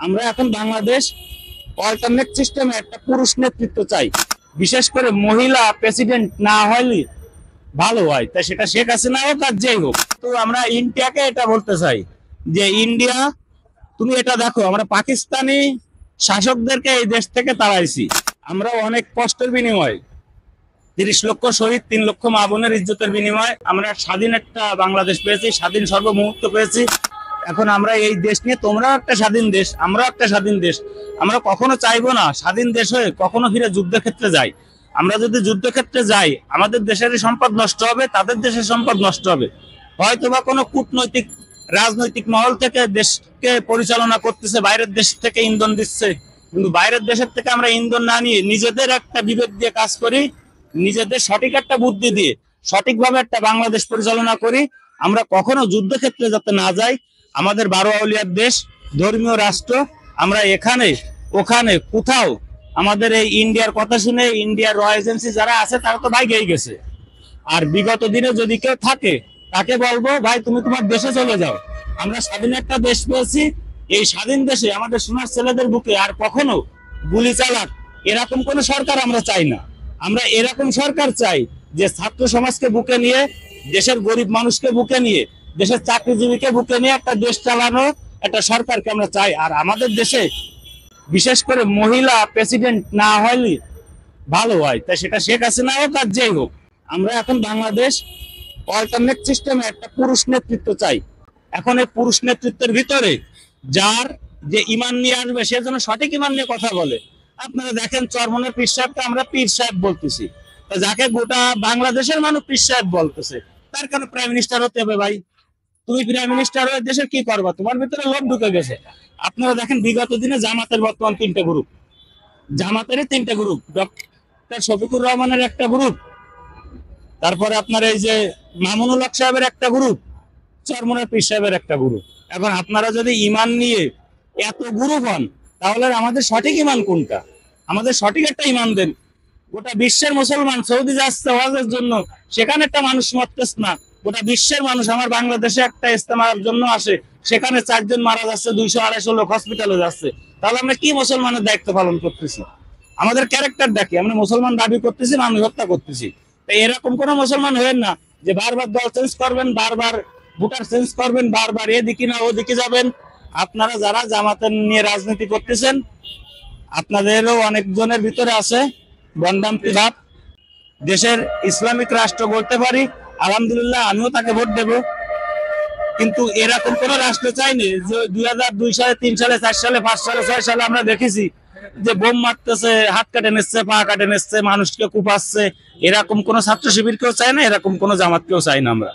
আমরা এখন বাংলাদেশ অল্টারনেট সিস্টেমে একটা পুরুষ নেতৃত্ব চাই, বিশেষ করে মহিলা প্রেসিডেন্ট না হলে ভালো হয়। তাই সেটা শেখ হাসিনা হোক আর যেই হোক। তো আমরা ইন্ডিয়াকে এটা বলতে চাই যে ইন্ডিয়া, তুমি এটা দেখো, আমরা পাকিস্তানি শাসকদেরকে এই দেশ থেকে তাড়াইছি। আমরা অনেক কষ্টের বিনিময়ে 30 লক্ষ শহীদ, 3 লক্ষ মা বোনের ইজ্জতের বিনিময়ে আমরা স্বাধীন একটা বাংলাদেশ পেয়েছি, স্বাধীন সর্বমুহূর্ত পেয়েছি। এখন আমরা এই দেশ নিয়ে, তোমরাও একটা স্বাধীন দেশ, আমরাও একটা স্বাধীন দেশ। আমরা কখনো চাইবো না স্বাধীন দেশ হয়ে কখনো ফিরে যুদ্ধক্ষেত্রে যাই। আমরা যদি যুদ্ধক্ষেত্রে যাই, আমাদের দেশেরই সম্পদ নষ্ট হবে, তাদের দেশের সম্পদ নষ্ট হবে। হয়তোবা কোনো কূটনৈতিক রাজনৈতিক মহল থেকে দেশকে পরিচালনা করতেছে, বাইরের দেশ থেকে ইন্ধন দিচ্ছে, কিন্তু বাইরের দেশের থেকে আমরা ইন্ধন না নিয়ে নিজেদের একটা বিবেক দিয়ে কাজ করি, নিজেদের সঠিক একটা বুদ্ধি দিয়ে সঠিকভাবে একটা বাংলাদেশ পরিচালনা করি। আমরা কখনো যুদ্ধক্ষেত্রে যাতে না যাই। আমাদের 12 আউলিয়ার দেশ, ধর্মীয় রাষ্ট্র। আমরা এখানে ওখানে কোথাও আমাদের এই ইন্ডিয়ার কথা শুনে ইন্ডিয়ার র এজেন্সি যারা আছে তারা তো ভাইগেই গেছে। আর বিগত দিনে যদি কেউ থাকে তাকে বলবো, ভাই তুমি তোমার দেশে চলে যাও। আমরা স্বাধীন একটা দেশ পেয়েছি, এই স্বাধীন দেশে আমাদের সোনার ছেলেদের বুকে আর কখনো গুলি চালাক এরকম কোন সরকার আমরা চাই না। আমরা এরকম সরকার চাই যে ছাত্র সমাজকে বুকে নিয়ে, দেশের গরিব মানুষকে বুকে নিয়ে, দেশের চাকরিজীবীকে বুকে নিয়ে একটা দেশ চালানো একটা সরকারকে আমরা চাই। আর আমাদের দেশে বিশেষ করে মহিলা প্রেসিডেন্ট না হলে ভালো হয়। তাই সেটা শেখ হাসিনা হোক আর যেই হোক। আমরা এখন বাংলাদেশ অল্টারনেট সিস্টেমে একটা পুরুষ নেতৃত্ব চাই। এখন এই পুরুষ নেতৃত্বের ভিতরে যার যে ইমান নিয়ে আসবে, সে যেন সঠিক ইমান নিয়ে কথা বলে। আপনারা দেখেন চরমনের পীর সাহেবকে আমরা পীর সাহেব বলতেছি, যাকে গোটা বাংলাদেশের মানুষ পীর সাহেব বলতেছে, তার কেন প্রাইম মিনিস্টার হতে হবে? ভাই তুমি প্রাইম মিনিস্টার হয়ে দেশের কি করবা? তোমার ভিতরে লোভ ঢুকে গেছে। আপনারা দেখেন বিগত দিনে জামাতের বর্তমান 3টে গ্রুপ, জামাতেরই 3টে গ্রুপ, ডক্টর শফিকুর রহমানের একটা গ্রুপ, তারপরে আপনার এই যে মামুনুল হক সাহেবের একটা গ্রুপ, চরমনের পীর সাহেবের একটা গ্রুপ। এখন আপনারা যদি ইমান নিয়ে এত গ্রুপ হন, তাহলে আমাদের সঠিক ইমান কোনটা? আমাদের সঠিক একটা ইমান দেন। গোটা বিশ্বের মুসলমান সৌদি যাচ্ছে ওয়াজের জন্য, সেখানে একটা মানুষ মরতেছে না। গোটা বিশ্বের মানুষ আমার বাংলাদেশে একটা ইস্তেমার জন্য আসে, সেখানে 4 জন মারা যাচ্ছে, 200-250 লোক হসপিটালে যাচ্ছে। তাহলে আমরা কি মুসলমানের দায়িত্ব পালন করতেছি? আমাদের ক্যারেক্টার দেখি, আমরা মুসলমান দাবি করতেছি, মানুষ হত্যা করতেছি। তাই এরকম কোন মুসলমান হবেন না যে বারবার দল চেঞ্জ করবেন, বারবার ভোটার চেঞ্জ করবেন, বারবার এদিকে না ওদিকে যাবেন। আপনারা যারা জামাতের নিয়ে রাজনীতি করতেছেন, আপনাদেরও অনেকজনের ভিতরে আছে বন্ডামতি ভাব। দেশের ইসলামিক রাষ্ট্র বলতে পারি, আলহামদুলিল্লাহ, আমিও তাকে ভোট দেব। কিন্তু এরকম কোন রাষ্ট্র চাইনি যে 2002 সালে, 3 সালে, 4 সালে, 5 সালে, 6 সালে আমরা দেখেছি যে বোম মারতেছে, হাত কাটে নিচ্ছে, পা কাটে নিচ্ছে, মানুষকে কুপাচ্ছে। এরকম কোন ছাত্র শিবির কেউ চাই না, এরকম কোন জামাত কেউ চাই না আমরা।